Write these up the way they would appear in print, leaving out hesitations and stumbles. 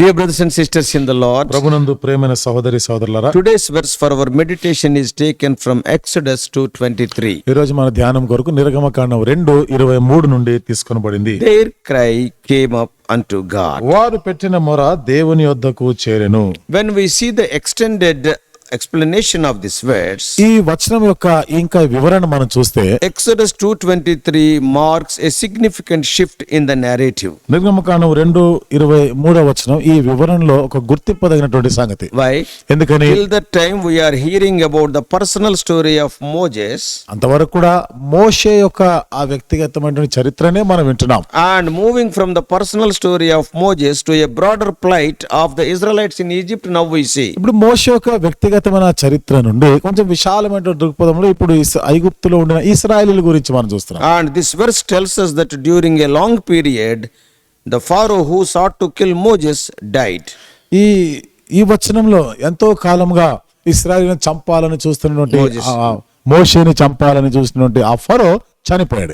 Dear brothers and sisters in the Lord, ప్రభునందు ప్రియమైన సహోదరి సహోదరులారా, today's verse for our meditation is taken from Exodus 2:23. ఈ రోజు మన ధ్యానం కొరకు నిర్గమకాండం 2:23 నుండి తీసుకొనబడింది. Their cry came up unto God. వారు పెట్టిన మొర దేవుని యొద్దకు చేరెను. When we see the extended explanation of this verse, ఈ వచనం యొక్క ఇంకా వివరణ మనం చూస్తే Exodus 2:23 marks a significant shift in the narrative. నిర్గమకాండం 2:23 వచనం ఈ వివరణలో ఒక గుర్తింపదగినటువంటి సంగతి. Why? ఎందుకని Till the time we are hearing about the personal story of Moses అంతవరకు కూడా మోషే యొక్క ఆ వ్యక్తిగతమైనటువంటి చరిత్రనే మనం వింటున్నాం. and moving from the personal story of Moses to a broader plight of the Israelites in Egypt, now we see. ఇప్పుడు మోషే యొక్క వ్యక్తిగతమైన చరిత్ర నుండి కొంచెం విశాలమైన దృక్పథంలో ఇప్పుడు ఐగుప్తులో ఉండిన ఇశ్రాయేలీల గురించి మనం చూస్తున్నాం. And this verse tells us that during a long period, the Pharaoh who sought to kill Moses died. ఈ వచనంలో ఎంతో కాలంగా ఇశ్రాయేలును చంపాలని చూస్తున్నటువంటి మోజెస్. మోషేని చంపాలని చూస్తున్నటువంటి ఆ ఫరో చనిపోయాడు.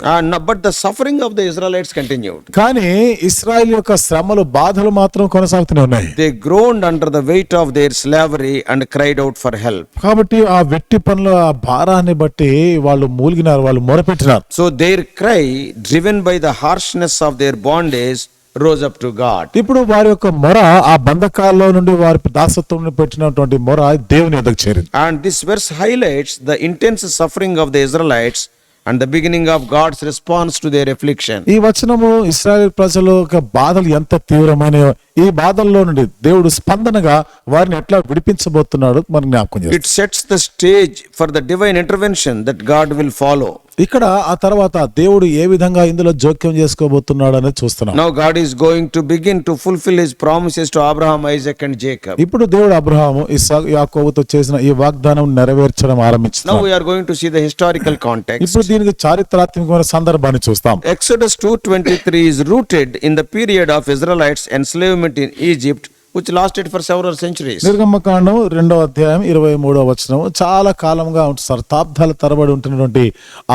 But the suffering of the Israelites continued. కానీ ఇశ్రాయేల్ యొక్క శ్రమలు బాధలు మాత్రం కొనసాగుతూనే ఉన్నాయి. They groaned under the weight of their slavery and cried out for help. కాబట్టి ఆ వెట్టి పనుల ఆ భారాన్ని బట్టి వాళ్ళు మూలిగినారు, వాళ్ళు మొరపెట్టినారు. So their cry, driven by the harshness of their bondage, rose up to God. ఇప్పుడు వారి యొక్క మొర ఆ బంధకాల్లో నుండి వారి దాసత్వం పెట్టినటువంటి మొర దేవుని యొద్దకు చేరింది. And this verse highlights the intense suffering of the Israelites and the beginning of God's response to their affliction. ఈ వచనము ఇశ్రాయేల్ ప్రజల యొక్క బాధలు ఎంత తీవ్రమైనయో, ఈ బాధల్లో నుండి దేవుడు స్పందనగా వారిని ఎట్లా విడిపించబోతున్నాడు మనం జ్ఞాపకం చేస్తాం. It sets the stage for the divine intervention that God will follow. ఇక్కడ ఆ తర్వాత దేవుడు ఏ విధంగా ఇందులో జోక్యం చేసుకోబోతున్నాడు అనేది చూస్తున్నాం. Now God is going to begin to fulfill his promises to Abraham, Isaac and Jacob. ఇప్పుడు దేవుడు అబ్రహాము ఇస్సాకు యాకోబుతో చేసిన ఈ వాగ్దానం నెరవేర్చడం Now ఆరంభించాడు. we are going to see the historical context. ఇప్పుడు దీనికి చారిత్రాత్మకమైన సందర్భాన్ని చూస్తాం. Exodus 2:23 is rooted in the period of Israelites' enslavement in Egypt, which lasted for several centuries. నిర్గమకాండం 2:23 వచనం చాలా కాలంగా శతాబ్దాల తరబడి ఉంటున్నటువంటి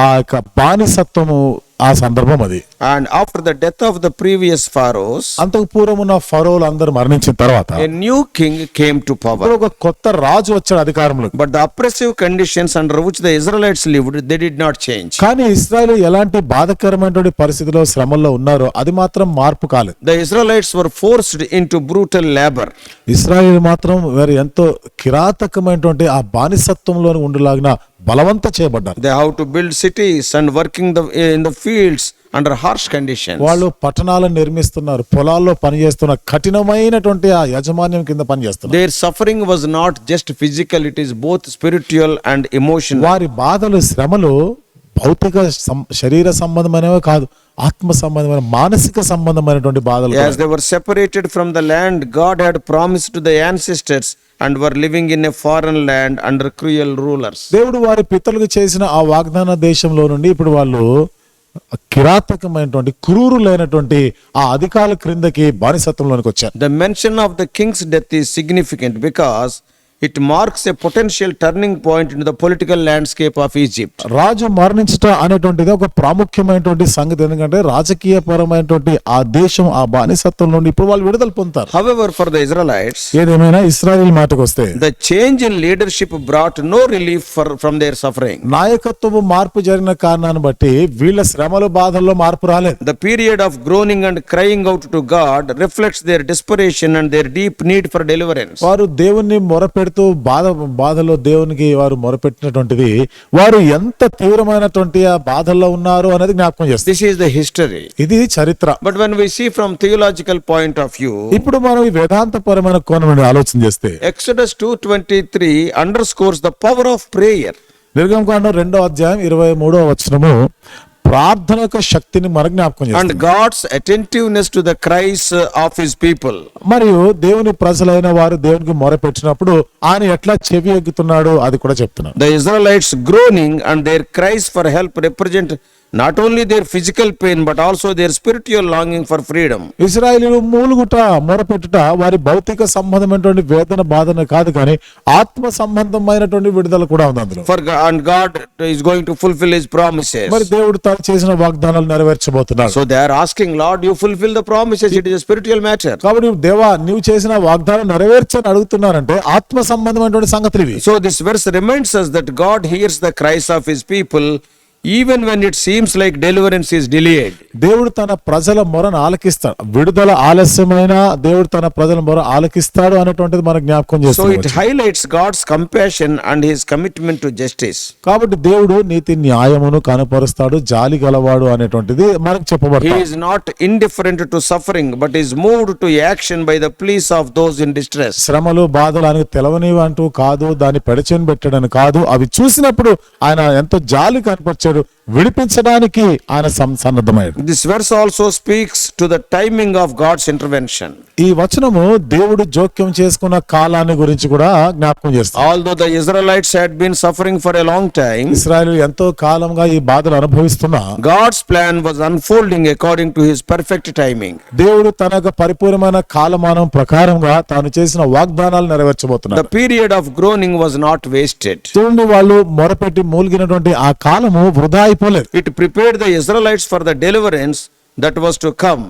ఆ యొక్క బానిసత్వము ఆ సందర్భం అది. And after the death of the previous pharaohs, అంతకు పూర్వమున్న ఫరోలు అందరూ మరణించిన తర్వాత a new king came to power. ఒక కొత్త రాజు వచ్చాడు అధికారంలో. But the oppressive conditions under which the Israelites lived, they did not change. కానీ ఇశ్రాయేలు ఎలాంటి బాధకరమైనటువంటి పరిస్థితిలో శ్రమల్లో ఉన్నారో అది మాత్రం మార్పు కాలేదు. The Israelites were forced into brutal labor. ఇశ్రాయేలు మాత్రం వారు ఎంతో కిరాతకమైనటువంటి ఆ బానిసత్వంలో ఉండలాగిన బలవంత చేయబడ్డారు. They have to build cities and working in the fields under harsh conditions. వాళ్ళు పట్టణాలను నిర్మిస్తున్నారు, పొలాల్లో పనిచేస్తున్న కఠినమైనటువంటి ఆ యాజమాన్యం కింద పనిచేస్తున్నారు. Their suffering was not just physical, it is both spiritual and emotional. వారి బాధలు శ్రమలు భౌతిక శరీర సంబంధమైనవే కాదు, ఆత్మ సంబంధమైన మానసిక సంబంధమైనటువంటి బాధలు. As they were separated from the land God had promised to the ancestors and were living in a foreign land under cruel rulers. దేవుడు వారి పితరులకు చేసిన ఆ వాగ్దాన దేశంలో నుండి ఇప్పుడు వాళ్ళు కిరాతకమైనటువంటి క్రూరులైనటువంటి ఆ అధికారుల క్రిందకి బానిసత్వంలోనికి వచ్చారు. The mention of the king's death is significant because it marks a potential turning point into the political landscape of Egypt. రాజు మరణించట అనేటువంటిది ఒక ప్రాముఖ్యమైనటువంటి సంగతి. ఎందుకంటే రాజకీయ పరమైనటువంటి ఆ దేశం ఆ బానిసత్వం నుండి ఇప్పుడు వాళ్ళు విడుదల పొందుతారు. However, for the Israelites, ఏదేమైనా ఇశ్రాయేల్ మాటకు వస్తే the change in leadership brought no relief from their suffering. నాయకత్వము మార్పు జరిగిన కారణాన్ని బట్టి వీళ్ళ శ్రమల బాధల్లో మార్పు రాలేదు. The period of groaning and crying out to God reflects their desperation and their deep need for deliverance. వారు దేవుణ్ణి మొరపెడుతూ బాధలో దేవునికి వారు మొరపెట్టినటువంటిది వారు ఎంత తీవ్రమైనటువంటి ఆ బాధల్లో ఉన్నారు అనేది జ్ఞాపకం చేస్తారు. This is the history. ఇది చరిత్ర. But when we see from theological point of view, ఇప్పుడు మనం ఈ వేదాంతపరమైన కోణం నుండి ఆలోచన చేస్తే Exodus 2:23 underscores the power of prayer. నిర్గమకాండం 2:23 వచనము ప్రార్థన యొక్క శక్తిని మన జ్ఞాపకం And చేస్తుంది. God's attentiveness to the cries of his people. మరియు దేవుని ప్రజలైన వారు దేవునికి మొరపెట్టినప్పుడు ఆయన ఎట్లా చెవి ఎగ్గుతున్నాడు అది కూడా చెప్తున్నాడు. The Israelites groaning and their cries for help represent not only their physical pain but also their spiritual longing for freedom. ఇశ్రాయేలీయులు మూలుగుట మొరపెట్టుట వారి భౌతిక సంబంధమైనటువంటి వేదన బాధన కాదు కానీ ఆత్మ సంబంధమైనటువంటి విడుదల కూడా ఉంది అందులో. And God is going to fulfill his promises. మరి దేవుడు తాను చేసిన వాగ్దానాలు నెరవేర్చబోతున్నాడు. So they are asking, Lord, you fulfill the promises. It is a spiritual matter. కాబట్టి దేవా నీవు చేసిన వాగ్దానం నెరవేర్చని అడుగుతున్నారంటే ఆత్మ సంబంధమైనటువంటి సంగతులు ఇవి. So this verse reminds us that God hears the cries of his people even when it seems like deliverance is delayed. దేవుడు తన ప్రజల మొరను ఆలకిస్తాడు. విడుదల ఆలస్యమైన దేవుడు తన ప్రజల మొర ఆలకిస్తాడు అనేటువంటిది మనకు జ్ఞాపకం So చేస్తాడు. it highlights God's compassion and his commitment to justice. కాబట్టి దేవుడు నీతి న్యాయమును కనపరుస్తాడు, జాలి గలవాడు అనేటువంటిది మనకు He చెప్పబడుతుంది. is not indifferent to suffering but is moved to action by the pleas of those in distress. శ్రమలు బాధలు ఆయనకు తెలవనివి అంటూ కాదు, దాన్ని పెడచెని పెట్టాడని కాదు, అవి చూసినప్పుడు ఆయన ఎంతో జాలి కనపరిచాడు, విడిపించడానికి ఆయన సన్నద్ధమయ్యాడు. This verse also speaks to the timing of God's intervention. ఈ వచనము దేవుడు జోక్యం చేసుకున్న కాలాన్ని గురించి కూడా జ్ఞాపకం చేస్తుంది. Although the Israelites had been suffering for a long time, ఇశ్రాయేలు ఎంతో కాలంగా ఈ బాధలు అనుభవిస్తున్నా God's plan was unfolding according to his perfect timing. దేవుడు తన యొక్క పరిపూర్ణమైన కాలమానం ప్రకారంగా తాను చేసిన వాగ్దానాలు నెరవేర్చబోతున్నాడు. The period of groaning was not wasted. చూడండి, వాళ్ళు మొరపెట్టి మూలిగినటువంటి ఆ కాలము వృధా అయిపోలేదు. It prepared the Israelites for the deliverance that was to come.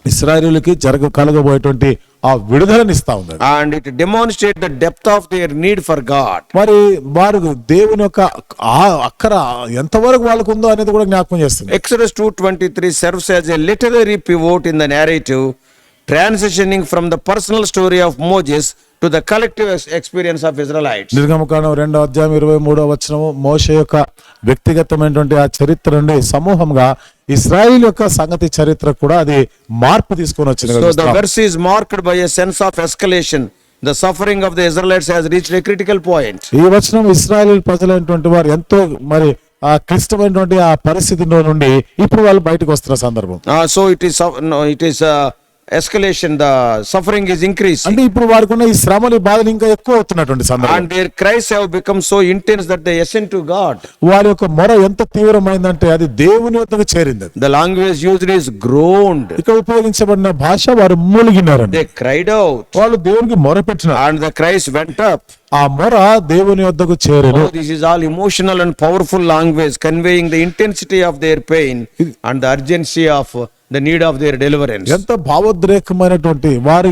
ఇశ్రాయేలుకి కలగబోయేటువంటి ఆ విడుదలని ఇస్తా ఉంది. And it demonstrated the depth of their need for God. మరి వారు దేవుని యొక్క అక్కర ఎంతవరకు వాళ్ళకు ఉందో అనేది కూడా జ్ఞాపకం చేస్తుంది. Exodus 2:23 serves as a literary pivot in the narrative, transitioning from the personal story of Moses to the collective experience of Israelites. నిర్గమకాండం 2వ అధ్యాయం 23వ వచనము మోషే యొక్క వ్యక్తిగతమైనటువంటి ఆ చరిత్ర నుండి సమూహంగా ఇశ్రాయేలు యొక్క సంగతి చరిత్ర కూడా అది మార్పు తీసుకొని వచ్చింది. So the verse is marked by a sense of escalation. The suffering of the Israelites has reached a critical point. ఈ వచనం ఇశ్రాయేలు ప్రజలైనటువంటి వారు ఎంతో మరి ఆ క్లిష్టమైనటువంటి ఆ పరిస్థితిలో నుండి ఇప్పుడు వాళ్ళు బయటకు వస్తున్న సందర్భం. So it is escalation. The suffering is increasing. అంటే ఇప్పుడు వారికి ఉన్న ఈ శ్రమలు బాధలు ఇంకా ఎక్కువ అవుతున్నటువంటి సందర్భం. And their cries have become so intense that they ascend to God. వారి యొక్క మొర ఎంత తీవ్రమైందంటే అది దేవుని వద్దకు చేరింది. The language used is groaned. ఇక్కడ ఉపయోగించబడిన భాష వారు మూలిగినారండి. They cried out. వాళ్ళు దేవునికి మొరపెట్టినారు. And the cries went up. ఆ మొర దేవుని వద్దకు చేరెను. Oh, this is all emotional and powerful language conveying the intensity of their pain and the urgency of the need of their deliverance. ఎంత భావోద్రేకమైనటువంటి వారి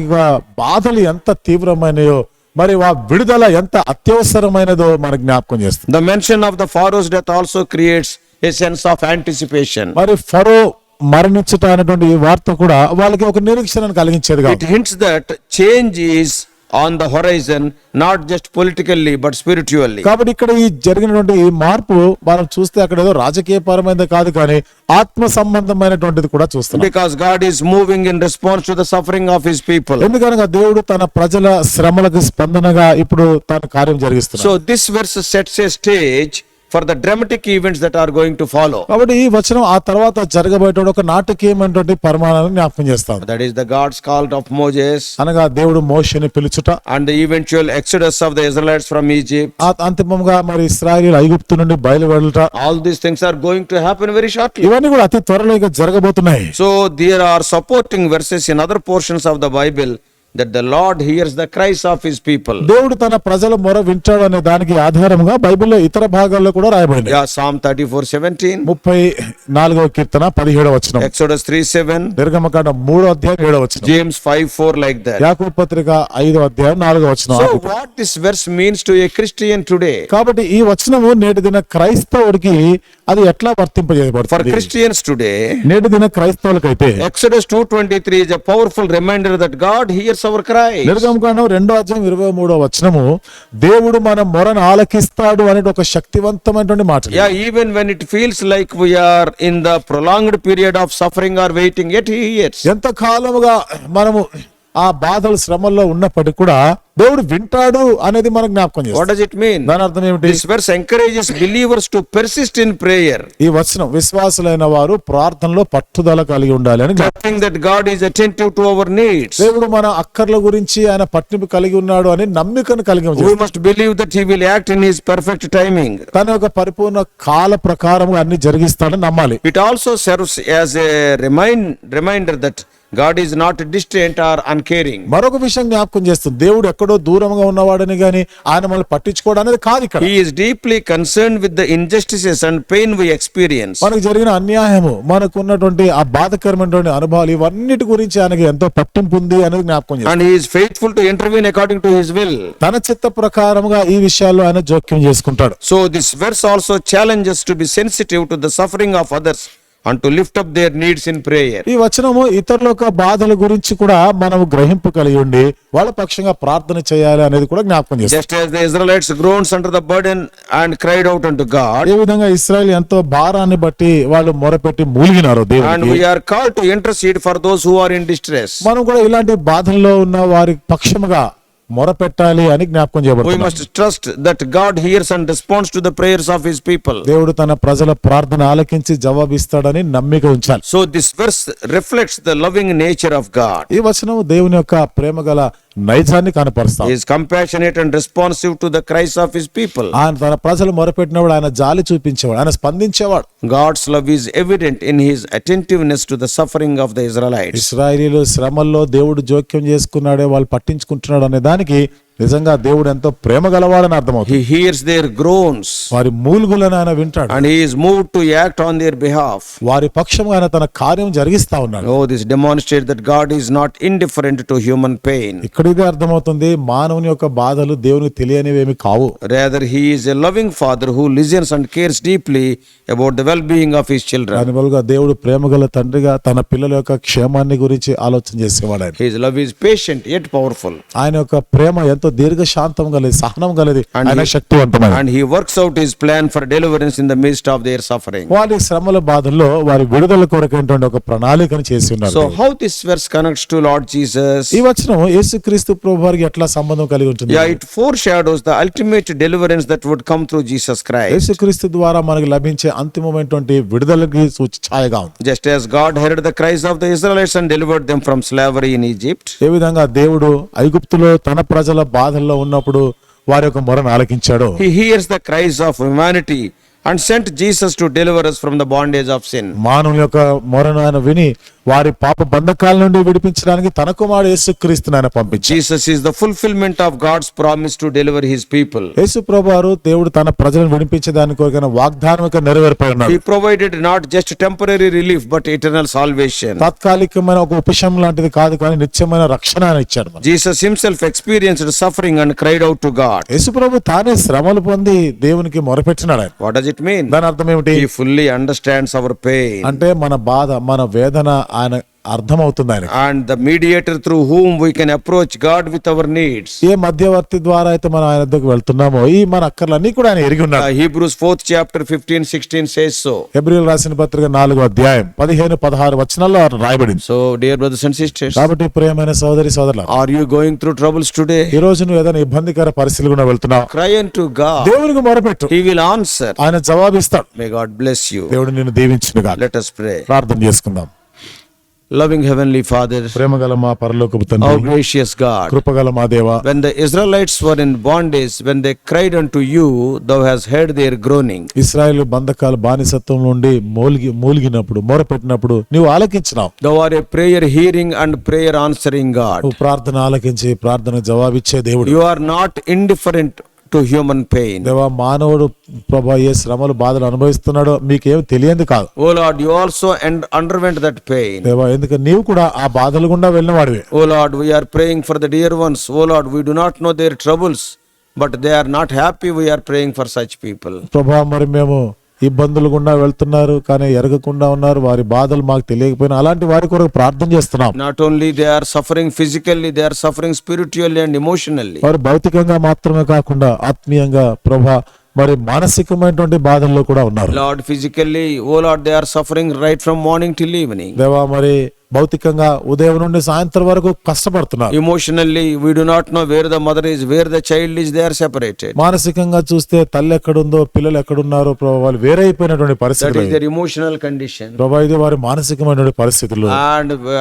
బాధలు ఎంత తీవ్రమైనయో మరి ఆ విడుదల ఎంత అత్యవసరమైనదో మనకు జ్ఞాపకం చేస్తుంది. The mention of the Pharaoh's death also creates a sense of anticipation. మరి ఫరో మరణించుట అనేటువంటి ఈ వార్త కూడా వాళ్ళకి ఒక నిరీక్షణను కలిగించేది. It hints that change is on the horizon, not just politically but spiritually. కాబట్టి ఇక్కడ ఈ జరిగినటువంటి ఈ మార్పు మనం చూస్తే అక్కడ ఏదో రాజకీయ పరమైనది కాదు కానీ ఆత్మ సంబంధమైనటువంటిది కూడా చూస్తున్నాం. Because God is moving in response to the suffering of his people. ఎందుకనగా దేవుడు తన ప్రజల శ్రమలకు స్పందనగా ఇప్పుడు తన కార్యం జరిగిస్తున్నాడు. So this verse sets a stage for the dramatic events that are going to follow. కాబట్టి ఈ వచనం ఆ తర్వాత జరగబోయే ఒక నాటకీయమైనటువంటి పరిమాణాలను జ్ఞాపకం చేస్తాం. That is the God's call of Moses, అనగా దేవుడు మోషేని పిలుచుట, and the eventual exodus of the Israelites from Egypt. అంతిమంగా మరి ఇశ్రాయేలు ఐగుప్తు నుండి బయలువెళ్ళుట. All these things are going to happen very shortly. ఇవన్నీ కూడా అతి త్వరలో ఇక జరగబోతున్నాయి. So there are supporting verses in other portions of the Bible that the Lord hears the cries of his people. దేవుడు తన ప్రజల మొర వింటాడు అనే దానికి ఆధారంగా బైబిల్లో ఇతర భాగాల్లో కూడా రాయబడింది. Yeah, Psalm 34:17, 34వ కీర్తన 17వ వచనం, Exodus 3:7, నిర్గమకాండం 3వ అధ్యాయం 7వ వచనం, James 5:4, like that. యాకోబు పత్రిక 5వ అధ్యాయం 4వ వచనం. So what this verse means to a Christian today? కాబట్టి ఈ వచనము నేటి దిన క్రైస్తవుడికి అది ఎట్లా For వర్తింపజేయబడుతుంది? Christians today, నేటి దిన క్రైస్తవులకైతే Exodus 2:23 is a powerful reminder that God hears our cries. నిర్గమకాండం 2వ అధ్యాయం 23వ వచనము దేవుడు మన మొరను ఆలకిస్తాడు అనే ఒక శక్తివంతమైనటువంటి మాట. Yeah, even when it feels like we are in the prolonged period of suffering or waiting, yet he hears. ఎంత కాలముగా మనము ఆ బాధలు శ్రమల్లో ఉన్నప్పటికీ కూడా దేవుడు వింటాడు అనేది మనకు జ్ఞాపకం What చేస్తాడు. does it mean? దాని అర్థం ఏమిటి? This verse encourages believers to persist in prayer, ఈ వచనం విశ్వాసులైన వారు ప్రార్థనలో పట్టుదల కలిగి ఉండాలి అని trusting that God is attentive to our needs. దేవుడు మన అక్కర్ల గురించి ఆయన పట్టింపు కలిగి ఉన్నాడు అని నమ్మికను కలిగి We ఉంచాడు. must believe that He will act in His perfect timing. తన యొక్క పరిపూర్ణ కాల ప్రకారం అన్ని జరిగిస్తాడని నమ్మాలి. It also serves as a reminder that God is not distant or uncaring. మరొక విషయం జ్ఞాపకం చేస్తుంది, దేవుడు ఎక్కడో దూరంగా ఉన్నవాడని గాని ఆయన మనల్ని పట్టించుకోవడం అనేది కాదు. ఇక్కడ He is deeply concerned with the injustices and pain we experience. మనకు జరిగిన అన్యాయము, మనకు ఉన్నటువంటి ఆ బాధకరమైనటువంటి అనుభవాలు, ఇవన్నిటి గురించి ఆయనకి ఎంతో పట్టింపు ఉంది అనేది జ్ఞాపకం చేస్తుంది. And He is faithful to intervene according to His will. తన చిత్త ప్రకారముగా ఈ విషయాల్లో ఆయన జోక్యం చేసుకుంటాడు. So this verse also challenges to be sensitive to the suffering of others and to lift up their needs in prayer. ఈ వచనము ఇతరుల యొక్క బాధల గురించి కూడా మనము గ్రహింపు కలిగి ఉండి వాళ్ళ పక్షంగా ప్రార్థన చేయాలి అనేది కూడా జ్ఞాపకం చేస్తుంది. Just as the Israelites groaned under the burden and cried out unto God, ఏ విధంగా ఇశ్రాయేలు ఎంతో భారాన్ని బట్టి వాళ్ళు మొరపెట్టి మూలిగినారు and దేవునికి, we are called to intercede for those who are in distress. మనం కూడా ఇలాంటి బాధల్లో ఉన్న వారి పక్షముగా మొరపెట్టాలి అని జ్ఞాపకం We చేయబడుతుంది. must trust that God hears and responds to the prayers of His people. దేవుడు తన ప్రజల ప్రార్థన ఆలకించి జవాబిస్తాడని నమ్మిక ఉంచాలి. So this verse reflects the loving nature of God. ఈ వచనం దేవుని యొక్క ప్రేమగల నైజాన్ని కనపరుస్తాం. He is compassionate and responsive to the cries of His people. ఆయన తన ప్రజలు మొరపెట్టినవాడు, ఆయన జాలి చూపించేవాడు, ఆయన స్పందించేవాడు. God's love is evident in His attentiveness to the suffering of the Israelites. ఇశ్రాయేలీయులు శ్రమల్లో దేవుడు జోక్యం చేసుకున్నాడే, వాళ్ళు పట్టించుకుంటున్నాడు అనే దానికి నిజంగా దేవుడు ఎంతో ప్రేమ గలవాడని అర్థమవుతుంది. He hears their groans వారి మూలుగులను ఆయన వింటాడు, and He is moved to act on their behalf. వారి పక్షంగా ఆయన తన కార్యం జరిగిస్తా ఉన్నాడు. Oh, this demonstrates that God is not indifferent to human pain. ఇక్కడ ఇదే అర్థమవుతుంది, మానవుని యొక్క బాధలు దేవునికి తెలియనివేమి కావు. Rather, He is a loving Father who listens and cares deeply about the well-being of His children. దాని వల్ల దేవుడు ప్రేమగల తండ్రిగా తన పిల్లల యొక్క క్షేమాన్ని గురించి ఆలోచన చేసేవాడు. ఆయన His love is patient yet powerful, ఆయన యొక్క ప్రేమ ఎంతో దీర్ఘ శాంతం గలది, సహనం గలది, ఆయన శక్తివంతమైన. and He works out His plan for deliverance in the midst of their suffering. వారి శ్రమల బాధల్లో వారి విడుదల కొరకైనటువంటి ఒక ప్రణాళికను చేసి ఉన్నారు. So how this verse connects to Lord Jesus? ఈ వచనం యేసుక్రీస్తు ప్రభువారికి ఎట్లా సంబంధం కలిగి ఉంటుంది? Yeah, it foreshadows the ultimate deliverance that would come through Jesus Christ. యేసుక్రీస్తు ద్వారా మనకు లభించే అంతిమమైనటువంటి విడుదలకి ఛాయగా ఉంది. Just as God heard the cries of the Israelites and delivered them from slavery in Egypt, ఏ విధంగా దేవుడు ఐగుప్తులో తన ప్రజల బాధల్లో ఉన్నప్పుడు వారి యొక్క మొరను ఆలకించాడో, He hears the cries of humanity and sent Jesus to deliver us from the bondage of sin. మానవుల యొక్క మొరను ఆయన విని వారి పాప బంధకాల నుండి విడిపించడానికి తన కుమారుడు యేసుక్రీస్తును ఆయన పంపించాడు. Jesus is the fulfillment of God's promise to deliver His people. యేసు ప్రభువారు దేవుడు తన ప్రజలను విడిపించే దాని కొరకైన వాగ్దానం నెరవేర్పై ఉన్నాడు. He provided not just temporary relief but eternal salvation. తాత్కాలికమైన ఒక ఉపశమనం లాంటిది కాదు, కానీ నిత్యమైన రక్షణ ఆయన ఇచ్చాడు మనకు. Jesus Himself experienced suffering and cried out to God. యేసు ప్రభు తానే శ్రమలు పొంది దేవునికి మొరపెట్టినాడు ఆయన. What does it mean? దాని అర్థం ఏమిటి? He fully understands our pain. అంటే మన బాధ, మన వేదన ఆయన అర్థమవుతుంది ఆయన. And the mediator through whom we can approach God with our needs. ఏ మధ్యవర్తి ద్వారా అయితే మనం ఆయన దగ్గరకు వెళ్తున్నామో ఈ మన అక్కర్లన్నీ కూడా ఆయన ఎరిగి ఉన్నాడు. Hebrews 4th chapter 15-16 says so. హెబ్రీయులకు రాసిన పత్రిక 4వ అధ్యాయం 15-16 వచనాల్లో రాయబడింది. So dear brothers and sisters, కాబట్టి ప్రియమైన సోదరి సోదరులారా, are you going through troubles today? ఈ రోజు నువ్వు ఏదైనా ఇబ్బందికర పరిస్థితులు గుండా వెళ్తున్నావు, Cry unto God. దేవునికి మొరపెట్టు, He will answer. ఆయన జవాబిస్తాడు. May God bless you. దేవుడు నిన్ను దీవించునుగా. Let us pray. ప్రార్థన చేసుకుందాం. Loving Heavenly Father, ప్రేమగల మా పరలోకపు oh తండ్రి, gracious God, కృపగల మా దేవా, when the Israelites were in bondage, when they cried unto you, thou hast heard their groaning. ఇశ్రాయేలు బంధకాల బానిసత్వం నుండి మూలిగినప్పుడు మొరపెట్టినప్పుడు నీవు ఆలకించినావు. Thou art a prayer hearing and prayer answering God. నువ్వు ప్రార్థన ఆలకించి ప్రార్థన జవాబిచ్చే దేవుడు. You are not indifferent to human pain. దేవా, మానవుడు ప్రభా ఏ శ్రమలు బాధలు అనుభవిస్తున్నాడో మీకేం తెలియంది కాదు. Oh Lord, you also underwent that pain. దేవా, ఎందుకంటే నీవు కూడా ఆ బాధలు గుండా వెళ్ళిన వాడివే. Oh Lord, we are praying for the dear ones. Oh Lord, we do not know their troubles, but they are not happy. We are praying for such people. ప్రభా, మరి మేము ఇబ్బందులు గుండా వెళ్తున్నారు కానీ ఎరగకుండా ఉన్నారు, వారి బాధలు మాకు తెలియకపోయినా అలాంటి వారి కొరకు ప్రార్థన చేస్తున్నాం. Not only they are suffering physically, they are suffering spiritually and emotionally. వారు భౌతికంగా మాత్రమే కాకుండా ఆత్మీయంగా ప్రభా మరి మానసికమైనటువంటి బాధల్లో కూడా ఉన్నారు. Lord, physically, oh Lord, they are suffering right from morning till evening. దేవా, మరి భౌతికంగా ఉదయం నుండి సాయంత్రం వరకు కష్టపడుతున్నారు. Emotionally, we do not know where the mother is, where the child is, they are separated. మానసికంగా చూస్తే తల్లి ఎక్కడుందో పిల్లలు ఎక్కడున్నారో ప్రభా వాళ్ళు వేరైపోయినటువంటి That పరిస్థితులు. is their emotional condition. ప్రభా ఇది వారి మానసికమైనటువంటి పరిస్థితులు.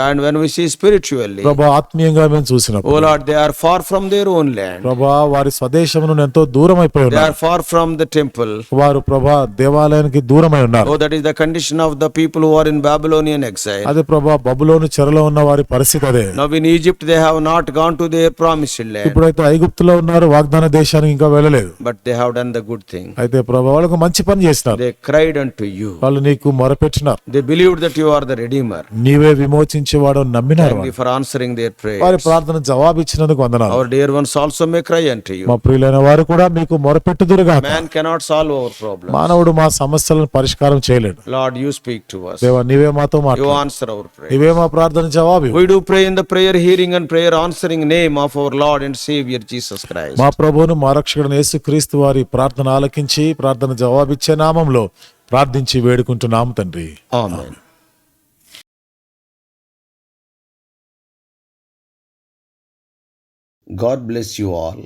And when we see spiritually, ప్రభా ఆత్మీయంగా మేము చూసినప్పుడు oh Lord, they are far from their own land. ప్రభా వారి స్వదేశం నుండి ఎంతో దూరం అయిపోయి They ఉన్నారు. are far from the temple. వారు ప్రభా దేవాలయానికి దూరమై ఉన్నారు. Oh, that is the condition of the people who are in Babylonian exile. అదే ప్రభా బబులోను చెరలో ఉన్న వారి పరిస్థితి అదే. Now in Egypt they have not gone to their promised land, ఇప్పుడైతే ఐగుప్తులో ఉన్నారు, వాగ్దాన దేశానికి ఇంకా వెళ్ళలేదు. but they have done the good thing. అయితే ప్రభా వాళ్ళకు మంచి పని చేసినారు. They cried unto you. వాళ్ళు నీకు మొరపెట్టినారు. They believed that you are the Redeemer. నీవే విమోచించేవాడు నమ్మినారు. Thank you for answering their వారి prayers. ప్రార్థన జవాబిచ్చినందుకు వందనాలు. Our dear ones also may cry unto you. మా ప్రియులైన వారు కూడా మీకు మొరపెట్టుదురుగా. Man cannot solve our problems. మానవుడు మా సమస్యలను పరిష్కారం చేయలేడు. Lord, you speak to us. దేవా నీవే మాతో You మాట్లాడు. answer our prayer. నీవే మా ప్రార్థన జవాబు. We do pray in the prayer hearing and prayer answering name of our Lord and Savior Jesus Christ. మా ప్రభువును మా రక్షకుడైన యేసుక్రీస్తు వారి ప్రార్థన ఆలకించి ప్రార్థన జవాబిచ్చే నామంలో ప్రార్థించి వేడుకుంటున్నాము తండ్రి. Amen. God bless you all.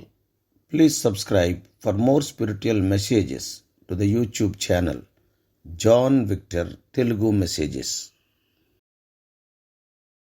Please subscribe for more spiritual messages to the YouTube channel John Victor Telugu Messages.